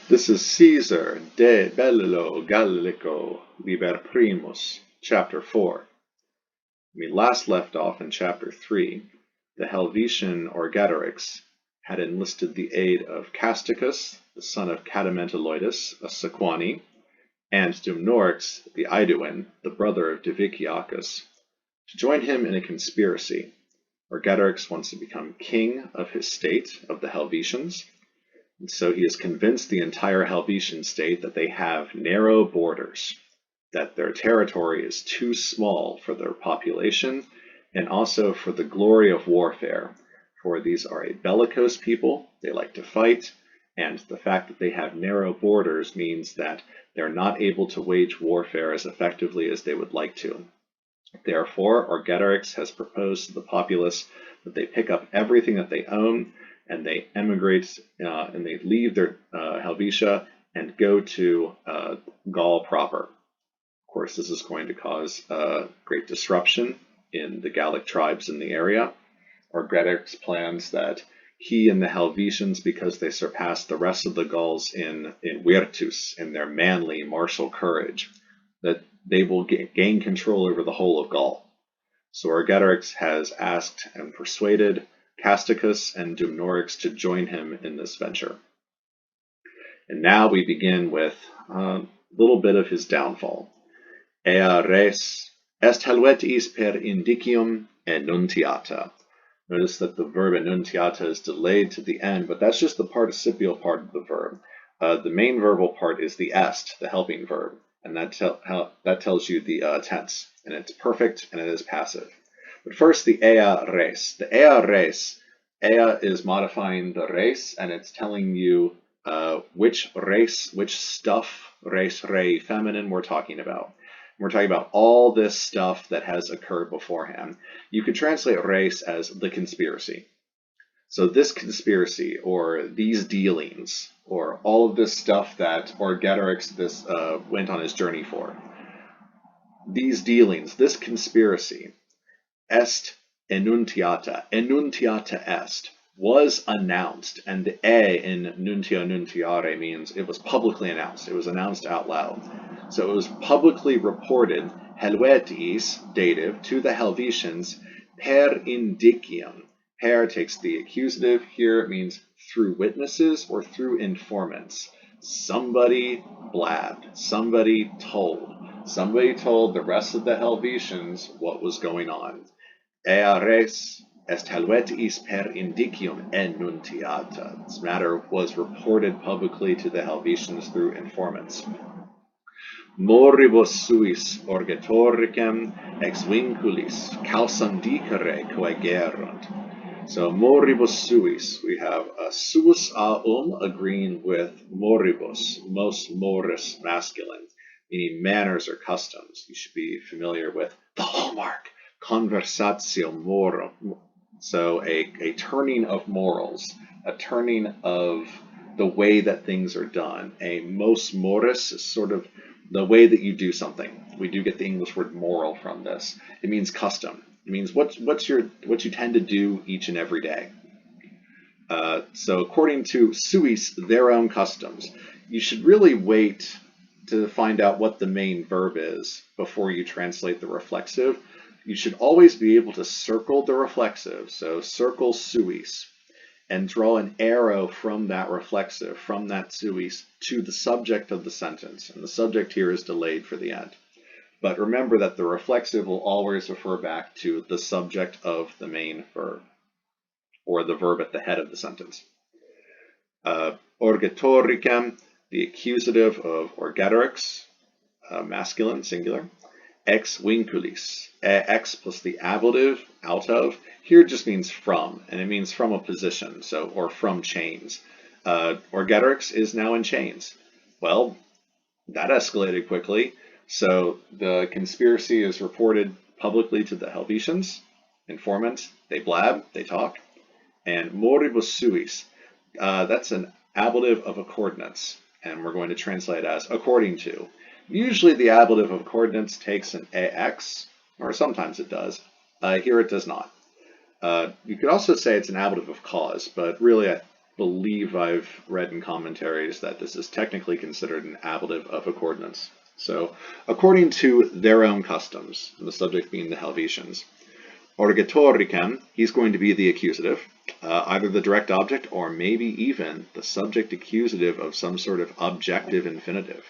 This is Caesar de Bello Gallico I, chapter 4. We last left off in chapter 3. The Helvetian Orgetorix had enlisted the aid of Casticus, the son of Cadamenteloidus, a Sequani, and Dumnorix, the Iduan, the brother of Diviciacus, to join him in a conspiracy. Orgetorix wants to become king of his state, of the Helvetians, and so he has convinced the entire Helvetian state that they have narrow borders, that their territory is too small for their population, and also for the glory of warfare. For these are a bellicose people, they like to fight, and the fact that they have narrow borders means that they're not able to wage warfare as effectively as they would like to. Therefore, Orgetorix has proposed to the populace that they pick up everything that they own, and they emigrate and they leave their Helvetia and go to Gaul proper. Of course, this is going to cause great disruption in the Gallic tribes in the area. Orgetorix plans that he and the Helvetians, because they surpass the rest of the Gauls in virtus, in their manly martial courage, that they will gain control over the whole of Gaul. So Orgetorix has asked and persuaded Casticus and Dumnorix to join him in this venture. And now we begin with a little bit of his downfall. Ea res est Helvetiis per indicium enuntiata. Notice that the verb enuntiata is delayed to the end, but that's just the participial part of the verb. The main verbal part is the est, the helping verb, and that tells you the tense, and it's perfect and it is passive. But first, the ea res. The ea res, ea is modifying the res, and it's telling you which res, which stuff, res, rei, feminine, we're talking about. We're talking about all this stuff that has occurred beforehand. You could translate res as the conspiracy. So this conspiracy, or these dealings, or all of this stuff that Orgetorix went on his journey for. These dealings, this conspiracy, est enuntiata est, was announced, and the e in nuntio nuntiare means it was publicly announced. It was announced out loud. So it was publicly reported, Helvetiis, dative, to the Helvetians, per indicium. Per takes the accusative. Here it means through witnesses or through informants. Somebody blabbed, somebody told the rest of the Helvetians what was going on. Ea res est Helvetiis per indicium enuntiata. This matter was reported publicly to the Helvetians through informants. Moribus suis Orgetoricem ex vinculis causam dicere coegerunt. So moribus suis, we have a suis agreeing with moribus, most morus masculine, meaning manners or customs. You should be familiar with the hallmark, conversatio morum. So a turning of morals, a turning of the way that things are done. A mos morus is sort of the way that you do something. We do get the English word moral from this. It means custom. It means what you tend to do each and every day. So according to suis, their own customs, you should really wait to find out what the main verb is before you translate the reflexive. You should always be able to circle the reflexive, so circle suis, and draw an arrow from that reflexive, from that suis, to the subject of the sentence. And the subject here is delayed for the end. But remember that the reflexive will always refer back to the subject of the main verb, or the verb at the head of the sentence. Orgetoricem, the accusative of Orgetorix, masculine, singular. Ex vinculis, ex plus the ablative, out of, here just means from, and it means from a position, so, or from chains. Orgetorix is now in chains. Well, that escalated quickly, so the conspiracy is reported publicly to the Helvetians, informant, they blab, they talk, and moribus suis, that's an ablative of accordance, and we're going to translate as according to. Usually the ablative of coordinates takes an ax, or sometimes it does. Here it does not. You could also say it's an ablative of cause, but really believe I've read in commentaries that this is technically considered an ablative of accordance. So, according to their own customs, the subject being the Helvetians, Orgetoricem, he's going to be the accusative, either the direct object or maybe even the subject accusative of some sort of objective infinitive.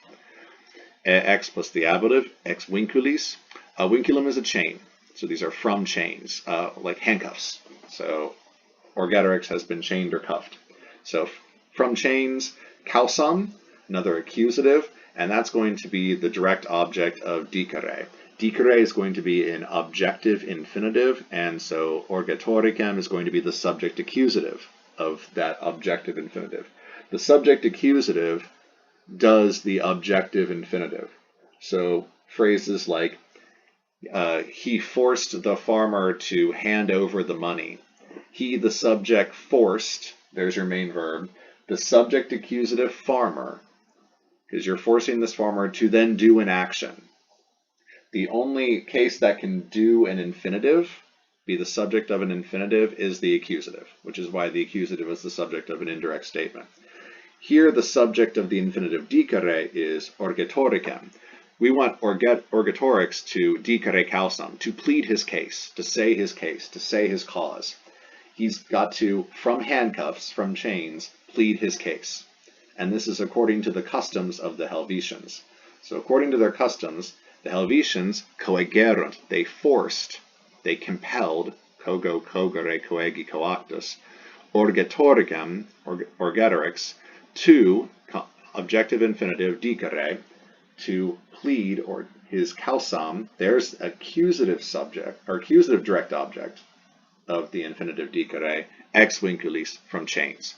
Ex plus the ablative, ex vinculis. A vinculum is a chain, so these are from chains, like handcuffs. So Orgetorix has been chained or cuffed. So from chains, causam, another accusative, and that's going to be the direct object of dicere. Dicere is going to be an objective infinitive, and so Orgetoricem is going to be the subject accusative of that objective infinitive. The subject accusative does the objective infinitive. So phrases like, he forced the farmer to hand over the money. He, the subject, forced, there's your main verb, the subject accusative farmer, because you're forcing this farmer to then do an action. The only case that can do an infinitive, be the subject of an infinitive, is the accusative, which is why the accusative is the subject of an indirect statement. Here, the subject of the infinitive dicere is Orgetoricem. We want Orgetorix to dicere causam, to plead his case, to say his cause. He's got to, from handcuffs, from chains, plead his case. And this is according to the customs of the Helvetians. So according to their customs, the Helvetians coegerunt, they forced, they compelled, cogo, cogere, coegi, coactus, Orgetoricem, Orgetorix, to, objective infinitive, dicere, to plead, or his causam. There's accusative subject, or accusative direct object of the infinitive dicere, ex vinculis, from chains.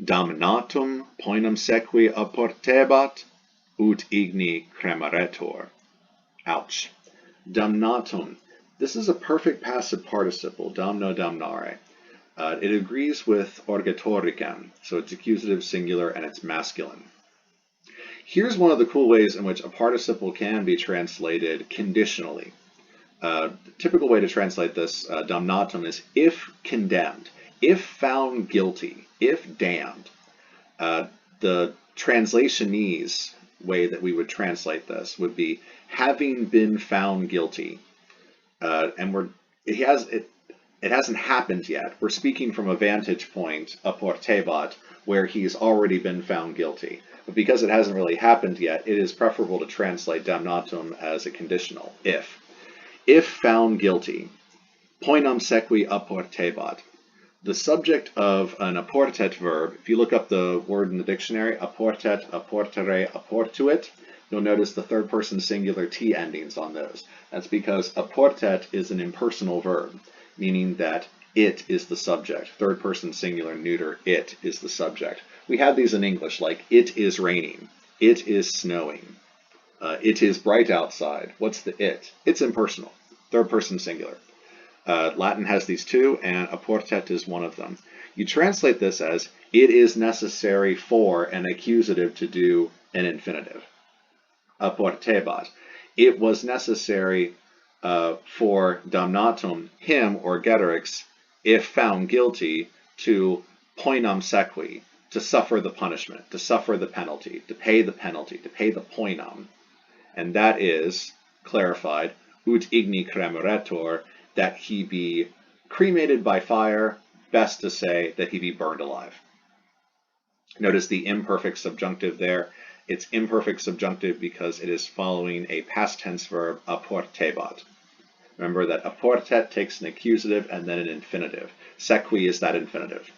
Damnatum, poenam sequi oportebat, ut igni cremaretur. Ouch. Damnatum. This is a perfect passive participle, damno, damnare. It agrees with Orgetoricem, so it's accusative singular and it's masculine. Here's one of the cool ways in which a participle can be translated conditionally. The typical way to translate this, damnatum, is if condemned, if found guilty, if damned. The translationese way that we would translate this would be having been found guilty. And it hasn't happened yet. We're speaking from a vantage point, oportebat, where he's already been found guilty. But because it hasn't really happened yet, it is preferable to translate damnatum as a conditional, if. If found guilty, poenam sequi oportebat. The subject of an oportet verb, if you look up the word in the dictionary, oportet, oportere, oportuit, you'll notice the third person singular T endings on those. That's because oportet is an impersonal verb, meaning that it is the subject. Third person singular neuter, it is the subject. We have these in English, like it is raining, it is snowing, it is bright outside. What's the it? It's impersonal, third person singular. Latin has these too, and oportet is one of them. You translate this as, it is necessary for an accusative to do an infinitive. Oportebat. It was necessary for damnatum, him, or Orgetorix, if found guilty, to poenam sequi, to suffer the punishment, to suffer the penalty, to pay the poenam. And that is clarified, ut igni cremaretur, that he be cremated by fire, best to say that he be burned alive. Notice the imperfect subjunctive there. It's imperfect subjunctive because it is following a past tense verb, oportebat. Remember that oportet takes an accusative and then an infinitive. Sequi is that infinitive.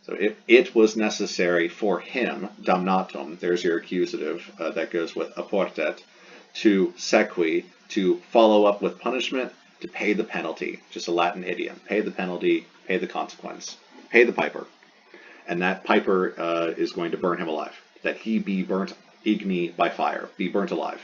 So if it was necessary for him, damnatum, there's your accusative that goes with oportet, to sequi, to follow up with punishment, to pay the penalty, just a Latin idiom. Pay the penalty, pay the consequence, pay the piper. And that piper is going to burn him alive, that he be burnt igni by fire, be burnt alive.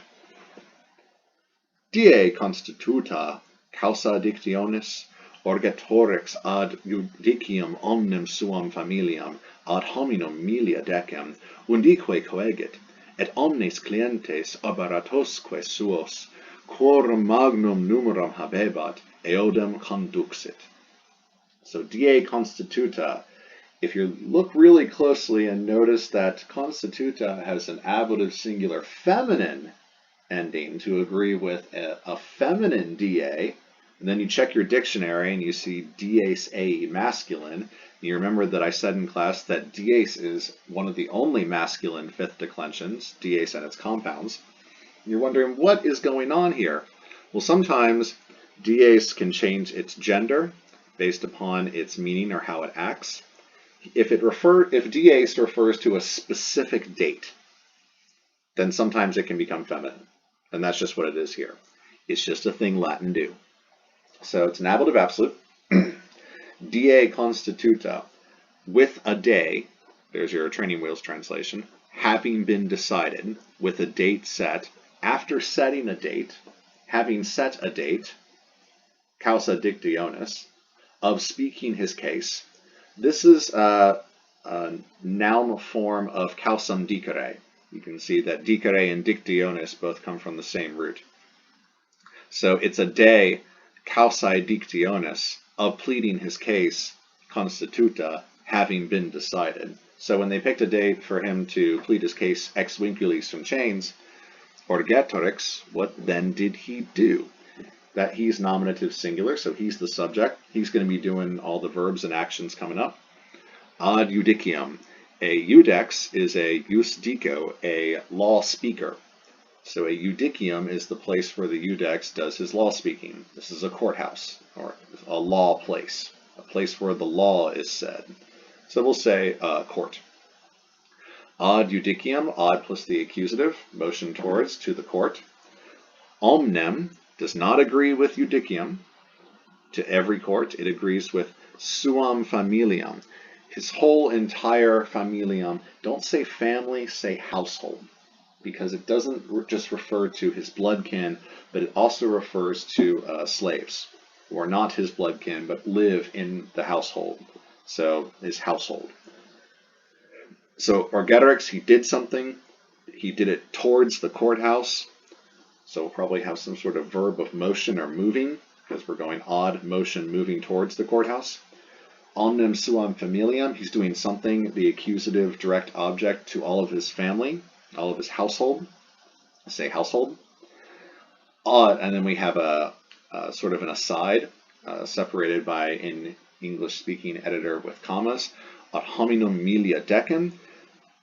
Die constituta causa dictionis, Orgetorix ad iudicium omnem suam familiam, ad hominum milia decem, undique coegit, et omnes clientes obaeratosque suos, quorum magnum numerum habebat, eodem conduxit. So die constituta, if you look really closely and notice that constituta has an ablative singular feminine ending to agree with a feminine da, and then you check your dictionary and you see dies a masculine. You remember that I said in class that dies is one of the only masculine fifth declensions, dies and its compounds. You're wondering what is going on here. Well, sometimes dies can change its gender based upon its meaning or how it acts. If dies refers to a specific date, then sometimes it can become feminine. And that's just what it is here. It's just a thing Latin do. So it's an ablative absolute. Die constituta, with a day, there's your training wheels translation, having been decided, with a date set, after setting a date, having set a date, causa dictionis, of speaking his case. This is a noun form of causam dicere. You can see that dicere and dictionis both come from the same root. So it's a day, causae dictionis, of pleading his case, constituta, having been decided. So when they picked a date for him to plead his case ex vinculis from chains, Orgetorix, what then did he do? That he's nominative singular, so he's the subject. He's going to be doing all the verbs and actions coming up. Ad iudicium. A iudex is a jus dico, a law speaker. So a iudicium is the place where the iudex does his law speaking. This is a courthouse, or a law place, a place where the law is said. So we'll say court. Ad iudicium, ad plus the accusative, motion towards, to the court. Omnem does not agree with iudicium, to every court. It agrees with suam familiam, his whole entire familiam. Don't say family, say household, because it doesn't just refer to his blood kin, but it also refers to slaves who are not his blood kin, but live in the household. So his household. So Orgetorix, he did something. He did it towards the courthouse. So we'll probably have some sort of verb of motion or moving, because we're going odd motion moving towards the courthouse. Omnem suam familiam, he's doing something, the accusative direct object, to all of his family, all of his household. Say household. And then we have a sort of an aside, separated by an English-speaking editor with commas. Ad hominum milia decem,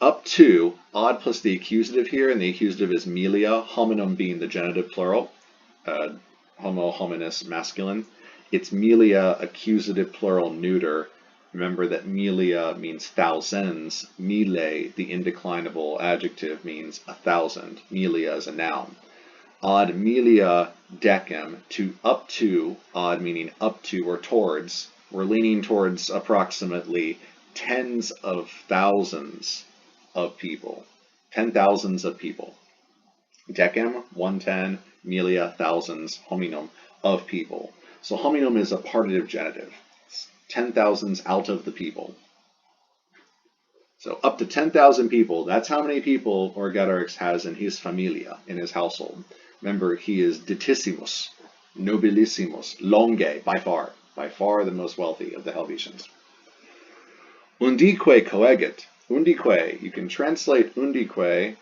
up to, odd plus the accusative here, and the accusative is milia, hominum being the genitive plural, homo hominis masculine. It's milia, accusative plural neuter. Remember that milia means thousands. Mille, the indeclinable adjective, means 1,000. Milia is a noun. Ad milia decem, to up to, odd meaning up to or towards. We're leaning towards approximately tens of thousands of people. 10,000s of people. Decem, 110, milia, thousands, hominum, of people. So hominum is a partitive genitive. It's 10,000s out of the people. So up to 10,000 people, that's how many people Orgetorix has in his familia, in his household. Remember, he is ditissimus, nobilissimus, longe, by far the most wealthy of the Helvetians. Undique coegit. Undique, you can translate undique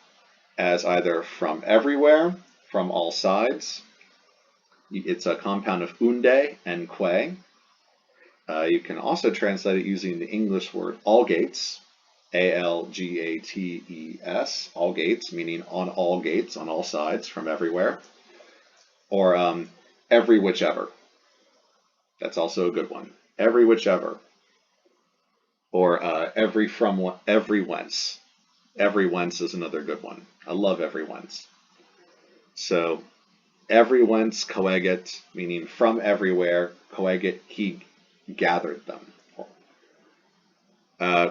as either from everywhere, from all sides. It's a compound of unde and que. You can also translate it using the English word algates, A-L-G-A-T-E-S, algates, meaning on all gates, on all sides, from everywhere. Or every whichever. That's also a good one. Every whichever. Or every whence. Every whence is another good one. I love every whence. So every whence coegit, meaning from everywhere, coegit, he gathered them.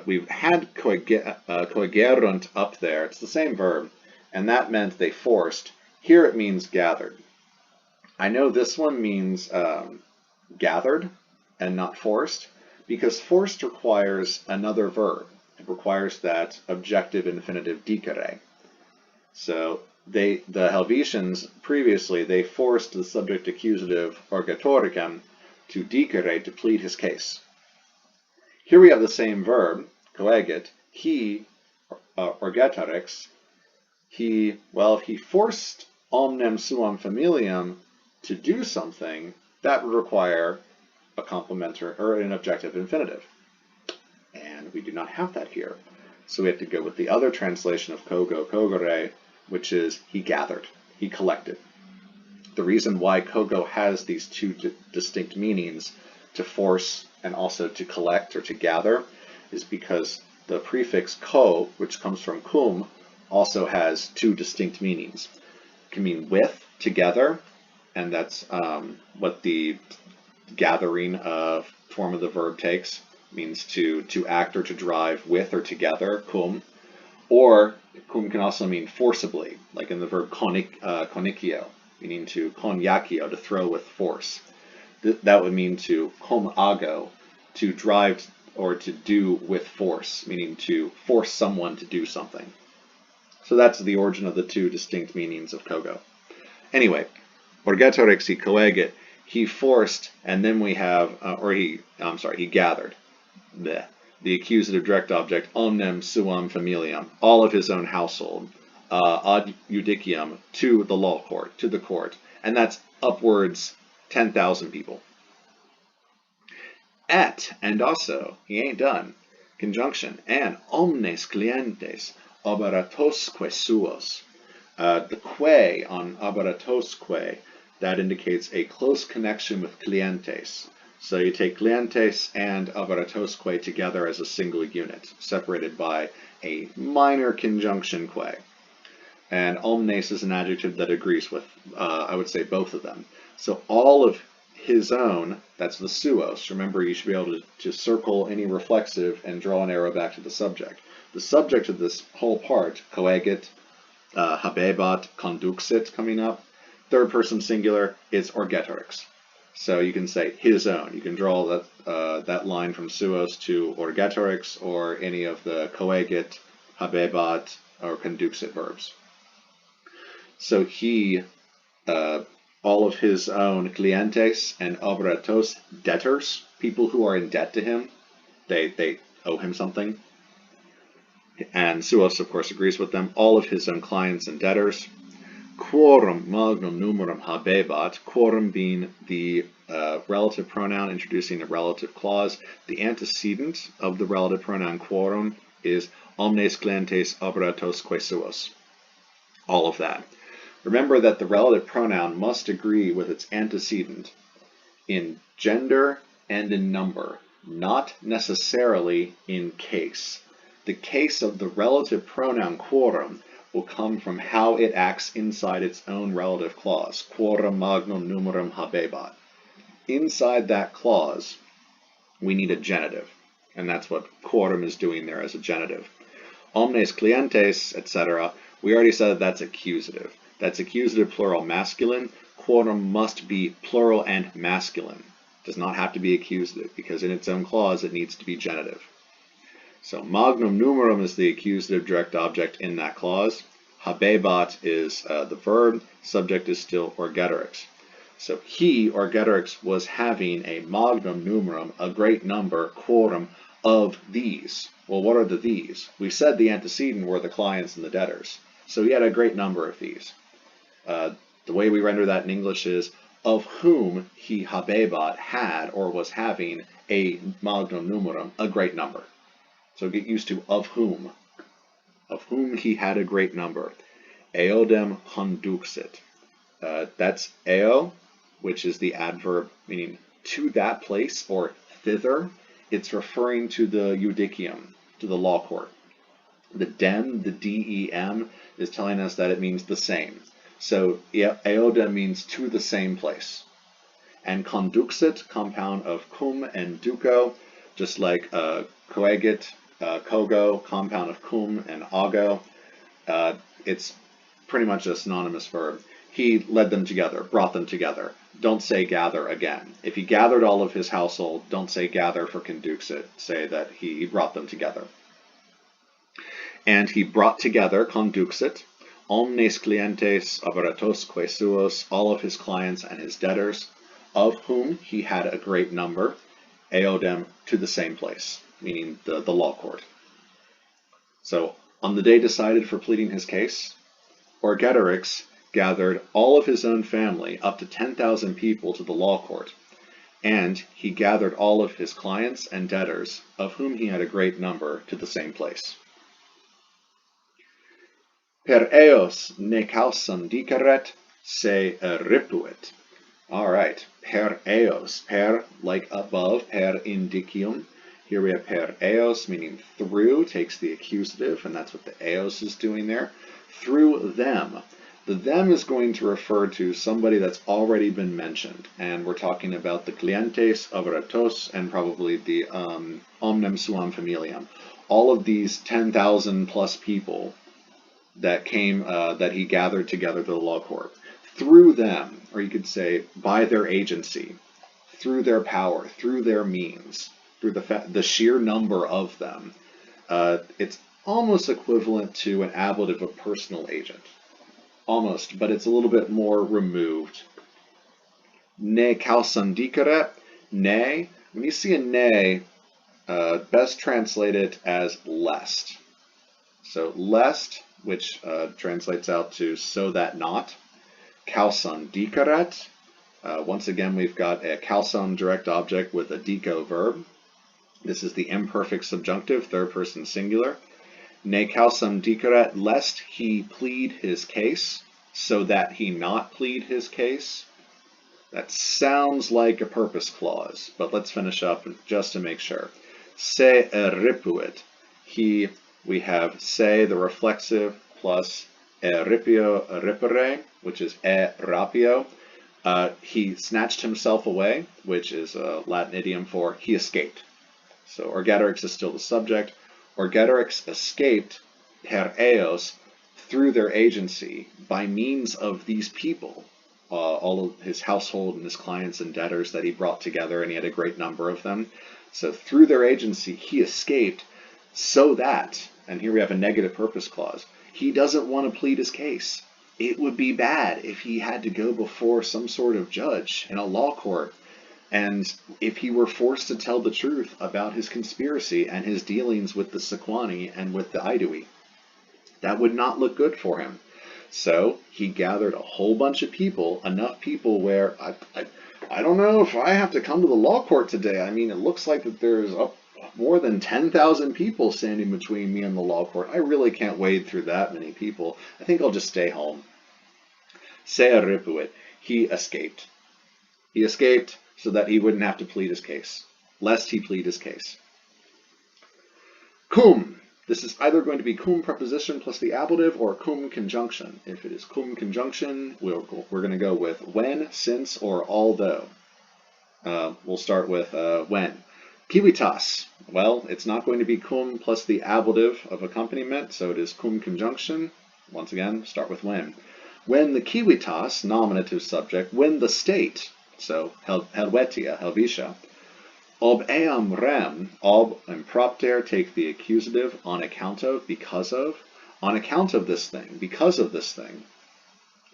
We've had coegerunt up there. It's the same verb, and that meant they forced. Here it means gathered. I know this one means gathered and not forced, because forced requires another verb. It requires that objective infinitive dicere. So the Helvetians previously, they forced the subject accusative Orgetoricem to dicere, to plead his case. Here we have the same verb, coegit. He, Orgetorix, if he forced omnem suam familiam to do something, that would require a complementary or an objective infinitive. And we do not have that here. So we have to go with the other translation of cogere, which is he gathered, he collected. The reason why cogo has these two distinct meanings, to force and also to collect or to gather, is because the prefix co, which comes from cum, also has two distinct meanings. It can mean with, together, and that's what the gathering form of the verb takes. It means to act or to drive with or together, cum. Or cum can also mean forcibly, like in the verb conicio, meaning to coniacio, to throw with force. That would mean to cum ago, to drive or to do with force, meaning to force someone to do something. So that's the origin of the two distinct meanings of cogo. Anyway, Orgetorix he coegit, he forced, and then we have, he gathered. The accusative direct object, omnem suam familiam, all of his own household, ad iudicium, to the law court, to the court, and that's upwards 10,000 people. And also, he ain't done, conjunction, and omnes clientes, obaeratosque suos. The que on obaeratosque, that indicates a close connection with clientes. So you take clientes and obaeratosque together as a single unit, separated by a minor conjunction que. And omnes is an adjective that agrees with, I would say, both of them. So all of his own, that's the suos. Remember, you should be able to circle any reflexive and draw an arrow back to the subject. The subject of this whole part, coegit, habebat, conduxit coming up, third person singular, is Orgetorix. So you can say his own. You can draw that line from suos to Orgetorix or any of the coegit, habebat, or conduxit verbs. So he, all of his own clientes and obaeratos, debtors, people who are in debt to him, they owe him something. And suos, of course, agrees with them. All of his own clients and debtors. Quorum magnum numerum habebat, quorum being the relative pronoun introducing a relative clause. The antecedent of the relative pronoun quorum is omnes clientes obaeratosque suos. All of that. Remember that the relative pronoun must agree with its antecedent in gender and in number, not necessarily in case. The case of the relative pronoun quorum will come from how it acts inside its own relative clause, quorum magnum numerum habebat. Inside that clause, we need a genitive, and that's what quorum is doing there as a genitive. Omnes clientes, etc., we already said that's accusative. That's accusative plural masculine. Quorum must be plural and masculine. It does not have to be accusative, because in its own clause it needs to be genitive. So magnum numerum is the accusative direct object in that clause. Habebat is the verb. Subject is still Orgetorix. So he, Orgetorix, was having a magnum numerum, a great number, quorum, of these. Well, what are the these? We said the antecedent were the clients and the debtors. So he had a great number of these. The way we render that in English is, of whom he, habebat, had or was having a magnum numerum, a great number. So get used to of whom he had a great number. Eodem conduxit. That's eo, which is the adverb meaning to that place or thither. It's referring to the iudicium, to the law court. The dem, the dem, is telling us that it means the same. So eodem means to the same place. And conduxit, compound of cum and duco, just like coegit, cogo, compound of cum and ago. It's pretty much a synonymous verb. He led them together, brought them together. Don't say gather again. If he gathered all of his household, don't say gather for conduxit. Say that he brought them together. And he brought together, conduxit, omnes clientes obaeratosque suos, all of his clients and his debtors, of whom he had a great number, eodem, to the same place. meaning the law court. So on the day decided for pleading his case, Orgetorix gathered all of his own family, up to 10,000 people, to the law court, and he gathered all of his clients and debtors, of whom he had a great number, to the same place. Per eos ne causam diceret, se ripuit. All right, per eos, per like above, per indicium. Here we have per eos, meaning through, takes the accusative, and that's what the eos is doing there. Through them. The them is going to refer to somebody that's already been mentioned, and we're talking about the clientes, obaeratosque, and probably the omnem, suam, familiam. All of these 10,000 plus people that came, that he gathered together to the law court. Through them, or you could say by their agency, through their power, through their means, through the sheer number of them, it's almost equivalent to an ablative of personal agent. Almost, but it's a little bit more removed. Ne causam dicere, ne. When you see a ne, best translate it as lest. So lest, which translates out to so that not. Causam diceret. Once again, we've got a causam direct object with a dico verb. This is the imperfect subjunctive, third person singular. Ne causam diceret, lest he plead his case, so that he not plead his case. That sounds like a purpose clause, but let's finish up just to make sure. Se ripuit. We have se, the reflexive, plus ripio, ripere, which is rapio. He snatched himself away, which is a Latin idiom for he escaped. So Orgetorix is still the subject. Orgetorix escaped per eos, through their agency, by means of these people, all of his household and his clients and debtors that he brought together, and he had a great number of them. So through their agency, he escaped so that, and here we have a negative purpose clause, he doesn't want to plead his case. It would be bad if he had to go before some sort of judge in a law court, and if he were forced to tell the truth about his conspiracy and his dealings with the sequani and with the iudicium. That would not look good for him. So he gathered a whole bunch of people, enough people where, I don't know if I have to come to the law court today. I mean, it looks like that there's more than 10,000 people standing between me and the law court. I really can't wade through that many people. I think I'll just stay home. Se ripuit. He escaped. He escaped so that he wouldn't have to plead his case, lest he plead his case. Cum. This is either going to be cum preposition plus the ablative or cum conjunction. If it is cum conjunction, we're going to go with when, since, or although. We'll start with when. Civitas. Well, it's not going to be cum plus the ablative of accompaniment, so it is cum conjunction. Once again, start with when. When the civitas, nominative subject, when the state, so Helvetia, Helvetia, ob eam rem, ob and propter take the accusative, on account of, because of, on account of this thing, because of this thing.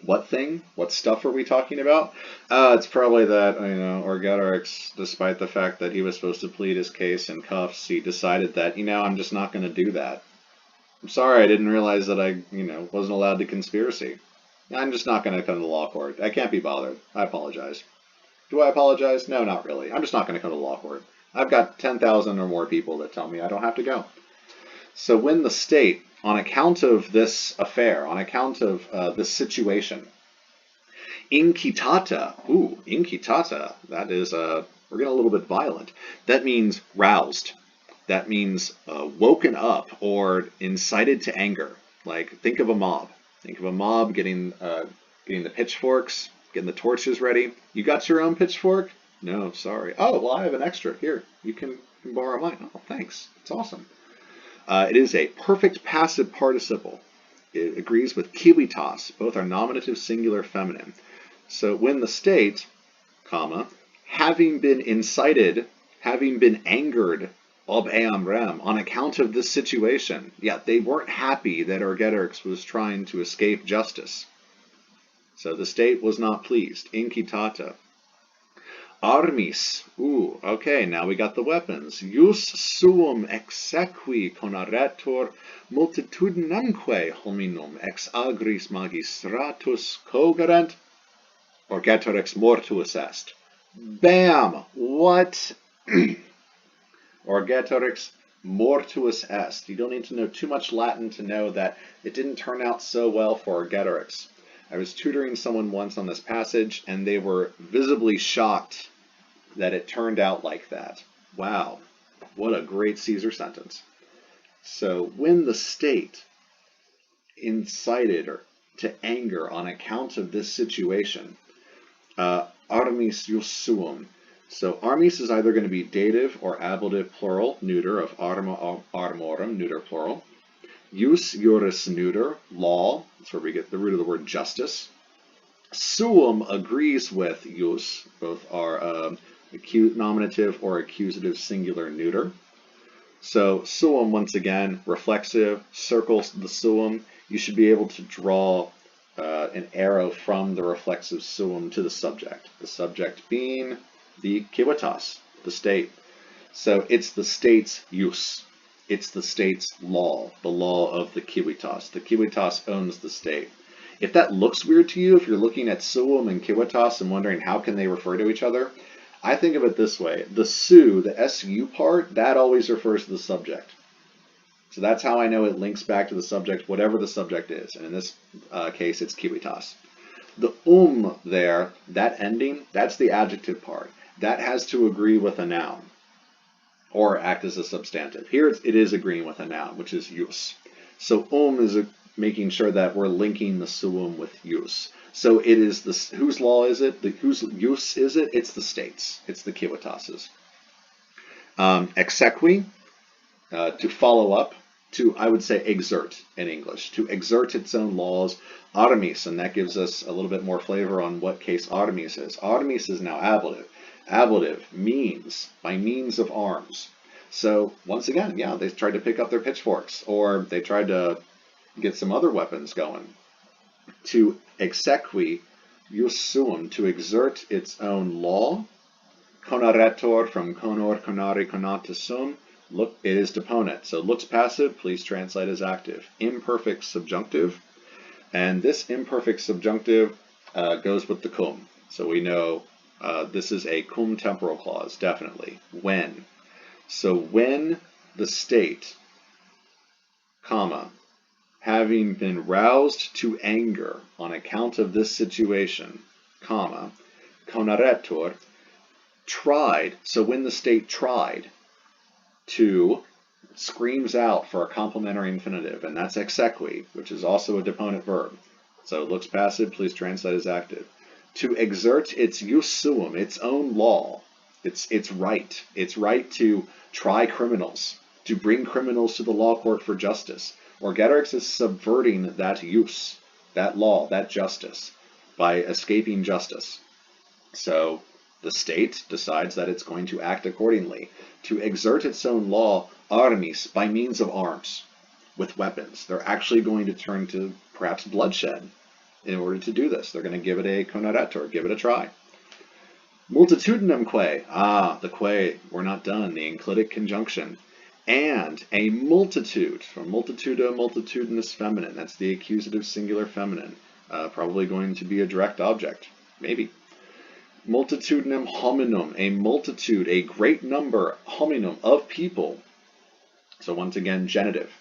What thing? What stuff are we talking about? It's probably that, Orgetorix, despite the fact that he was supposed to plead his case in cuffs, he decided that, I'm just not going to do that. I'm sorry, I didn't realize that I, wasn't allowed to conspiracy. I'm just not going to come to the law court. I can't be bothered. I apologize. Do I apologize? No, not really. I'm just not going to come to the law court. I've got 10,000 or more people that tell me I don't have to go. So when the state, on account of this affair, on account of this situation, incitata, incitata, that is, we're getting a little bit violent. That means roused. That means woken up or incited to anger. Like, think of a mob. Think of a mob getting the pitchforks, getting the torches ready. You got your own pitchfork? No, sorry. Oh, well, I have an extra. Here, you can borrow mine. Oh, thanks. It's awesome. It is a perfect passive participle. It agrees with civitas. Both are nominative singular feminine. So when the state, comma, having been incited, having been angered, ob eam rem, on account of this situation. Yeah, they weren't happy that Orgetorix was trying to escape justice. So the state was not pleased. Incitata. Armis. Ooh, okay, now we got the weapons. Jus suum exequi conarretur multitudinamque hominum ex agris magistratus coegerunt Orgetorix mortuus est. Bam! What? Orgetorix mortuus est. You don't need to know too much Latin to know that it didn't turn out so well for Orgetorix. I was tutoring someone once on this passage, and they were visibly shocked that it turned out like that. Wow, what a great Caesar sentence. So when the state incited to anger on account of this situation, armis jus suum. So armis is either going to be dative or ablative plural, neuter of arma, armorum, neuter plural. Jus, juris, neuter, law. That's where we get the root of the word justice. Suum agrees with jus, both are nominative or accusative singular neuter. So suum, once again, reflexive, circles the suum. You should be able to draw an arrow from the reflexive suum to the subject being the civitas, the state. So it's the state's jus. It's the state's law, the law of the civitas. The civitas owns the state. If that looks weird to you, if you're looking at suum and civitas and wondering how can they refer to each other, I think of it this way. The su, the su part, that always refers to the subject. So that's how I know it links back to the subject, whatever the subject is. And in this case, it's civitas. The there, that ending, that's the adjective part. That has to agree with a noun or act as a substantive. Here it is agreeing with a noun, which is jus. So is making sure that we're linking the suum with jus. So it is the, whose law is it? Whose jus is it? It's the state's. It's the civitases. Exequi, to follow up, to, I would say, exert in English, to exert its own laws. Armis, and that gives us a little bit more flavor on what case armis is. Armis is now ablative. Ablative means, by means of arms. So once again, yeah, they tried to pick up their pitchforks, or they tried to get some other weapons going. To exequi jus suum, to exert its own law. Conarretur, from conor, conari, conatus sum. Look, it is deponent. So looks passive, please translate as active. Imperfect subjunctive. And this imperfect subjunctive goes with the cum. So we know this is a cum temporal clause, definitely. When. So when the state, comma, having been roused to anger on account of this situation, comma, conarretur, tried, so when the state tried to, screams out for a complementary infinitive, and that's exequi, which is also a deponent verb. So it looks passive, please translate as active. To exert its jus suum, its own law, its right. It's right to try criminals, to bring criminals to the law court for justice. Orgetorix is subverting that jus, that law, that justice, by escaping justice. So the state decides that it's going to act accordingly. To exert its own law, armis, by means of arms, with weapons. They're actually going to turn to perhaps bloodshed in order to do this. They're going to give it a conarretur, give it a try. Multitudinamque, the que, we're not done, the enclitic conjunction. And a multitude, from multitudo, multitudinous feminine, that's the accusative singular feminine, probably going to be a direct object, maybe. Multitudinem hominum, a multitude, a great number, hominum, of people. So once again, genitive.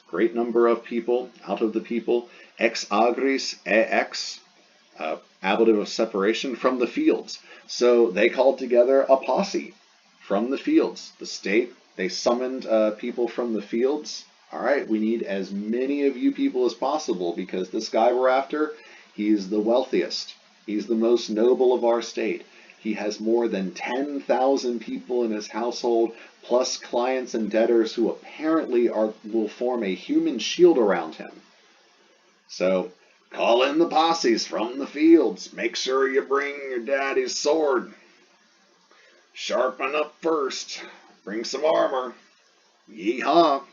Great number of people, out of the people. Ex agris, ex, ablative of separation, from the fields. So they called together a posse from the fields. The state, they summoned people from the fields. All right, we need as many of you people as possible because this guy we're after, he's the wealthiest. He's the most noble of our state. He has more than 10,000 people in his household, plus clients and debtors who apparently will form a human shield around him. So call in the posses from the fields. Make sure you bring your daddy's sword. Sharpen up first. Bring some armor. Yeehaw.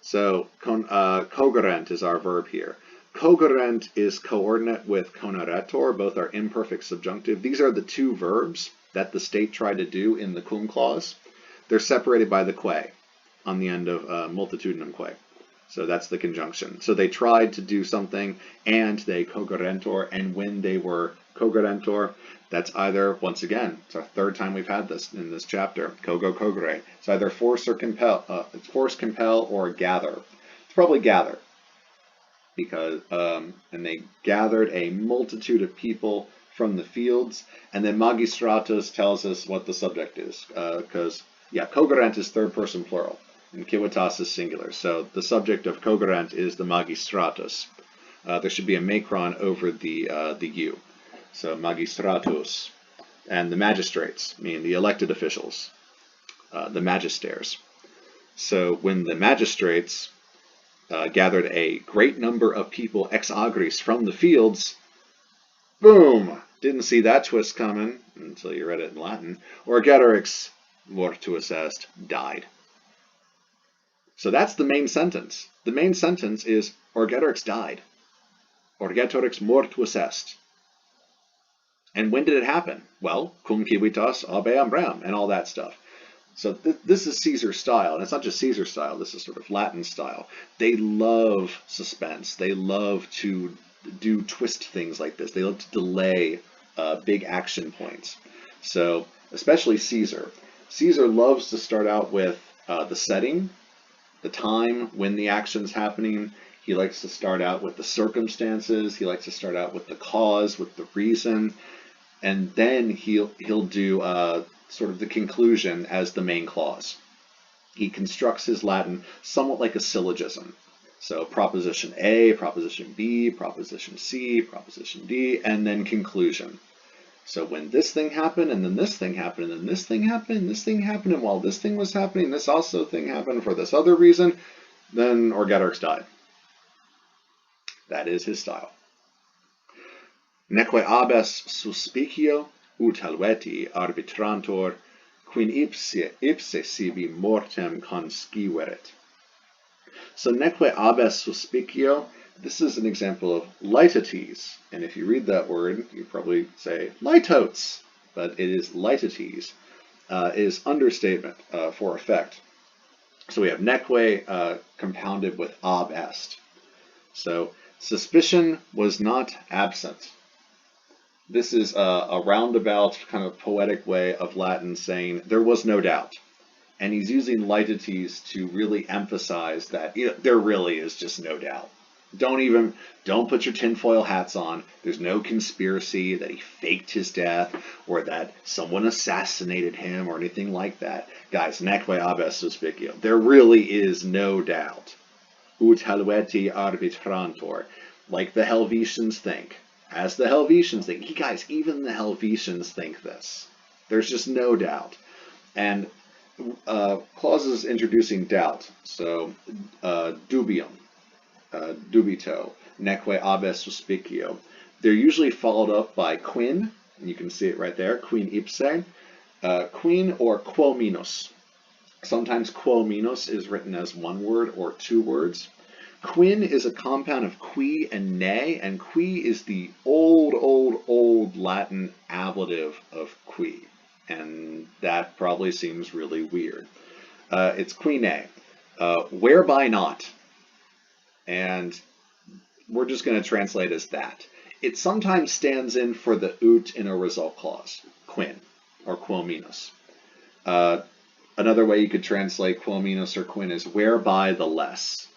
So coegerunt is our verb here. Coegerunt is coordinate with constituta. Both are imperfect subjunctive. These are the two verbs that the state tried to do in the cum clause. They're separated by the que on the end of multitudinum que. So that's the conjunction. So they tried to do something and they coegerentur, and when they were coegerentur, that's either, once again, it's our third time we've had this in this chapter, cogere. It's either force or compel, it's force, compel, or gather. It's probably gather, because, and they gathered a multitude of people from the fields, and then magistratus tells us what the subject is, because, yeah, coegerunt is third person plural, and civitas is singular. So the subject of coegerunt is the magistratus. There should be a macron over the u. So magistratus. And the magistrates mean the elected officials, the magisters. So when the magistrates gathered a great number of people ex agris from the fields, boom! Didn't see that twist coming until you read it in Latin. Orgetorix mortuus est, died. So that's the main sentence. The main sentence is Orgetorix died. Orgetorix mortuus est. And when did it happen? Well, cum civitas obaeratosque and all that stuff. So this is Caesar style, and it's not just Caesar style, this is sort of Latin style. They love suspense. They love to do twist things like this. They love to delay big action points. So especially Caesar. Caesar loves to start out with the setting, the time when the action's happening. He likes to start out with the circumstances. He likes to start out with the cause, with the reason. And then he'll do sort of the conclusion as the main clause. He constructs his Latin somewhat like a syllogism. So proposition A, proposition B, proposition C, proposition D, and then conclusion. So when this thing happened, and then this thing happened, and then this thing happened, and this thing happened, and while this thing was happening, this also thing happened for this other reason, then Orgetorix died. That is his style. Neque abes suspicio ut Helvetii arbitrantur, quin ipse sibi mortem consciverit. So neque abes suspicio, this is an example of Helvetiis. And if you read that word, you probably say litotes, but it is Helvetiis. Is understatement for effect. So we have neque compounded with ab est. So suspicion was not absent. This is a roundabout kind of poetic way of Latin saying there was no doubt. And he's using Helvetiis to really emphasize that there really is just no doubt. Don't put your tinfoil hats on. There's no conspiracy that he faked his death or that someone assassinated him or anything like that. Guys, neque abes suspicio. There really is no doubt. Ut Helvetii arbitrantur. Like the Helvetians think. As the Helvetians think. Guys, even the Helvetians think this. There's just no doubt. And clauses introducing doubt. So dubium, dubito, neque abes suspicio. They're usually followed up by quin, and you can see it right there, quin ipse, quin or quo minus. Sometimes quo minus is written as one word or two words. Quin is a compound of qui and ne, and qui is the old Latin ablative of qui, and that probably seems really weird. It's quine, whereby not, and we're just going to translate as that. It sometimes stands in for the ut in a result clause, quin, or quo minus. Another way you could translate quo minus or quin is whereby the less.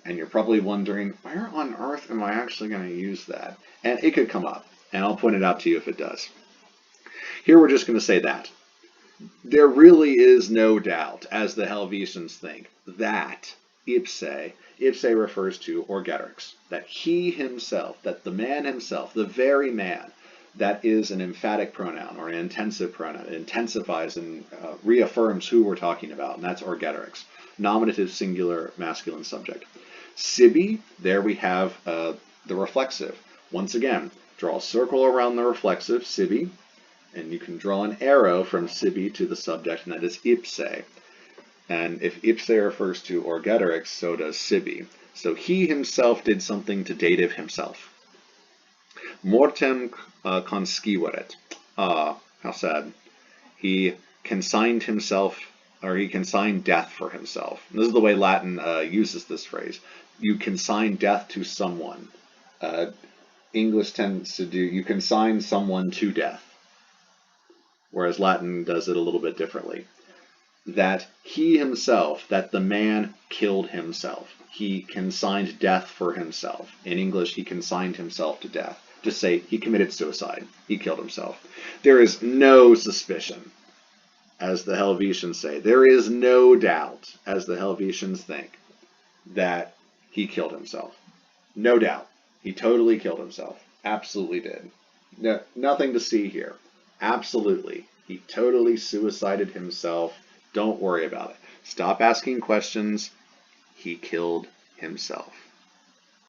And you're probably wondering, where on earth am I actually going to use that? And it could come up, and I'll point it out to you if it does. Here we're just going to say that. There really is no doubt, as the Helvetians think, that ipse refers to Orgetorix, that he himself, that the man himself, the very man, that is an emphatic pronoun or an intensive pronoun. It intensifies and reaffirms who we're talking about, and that's Orgetorix. Nominative singular masculine subject. Sibi, there we have the reflexive. Once again, draw a circle around the reflexive, sibi, and you can draw an arrow from sibi to the subject, and that is ipse. And if ipse refers to Orgetorix, so does sibi. So he himself did something to dative himself. Mortem conscivueret. How sad. He consigned himself, or he consigned death for himself. And this is the way Latin uses this phrase. You consign death to someone. English tends to do, you consign someone to death, whereas Latin does it a little bit differently. That he himself, that the man killed himself. He consigned death for himself. In English, he consigned himself to death. Just say he committed suicide. He killed himself. There is no suspicion, as the Helvetians say. There is no doubt, as the Helvetians think, that he killed himself. No doubt. He totally killed himself. Absolutely did. No, nothing to see here. Absolutely. He totally suicided himself. Don't worry about it. Stop asking questions. He killed himself.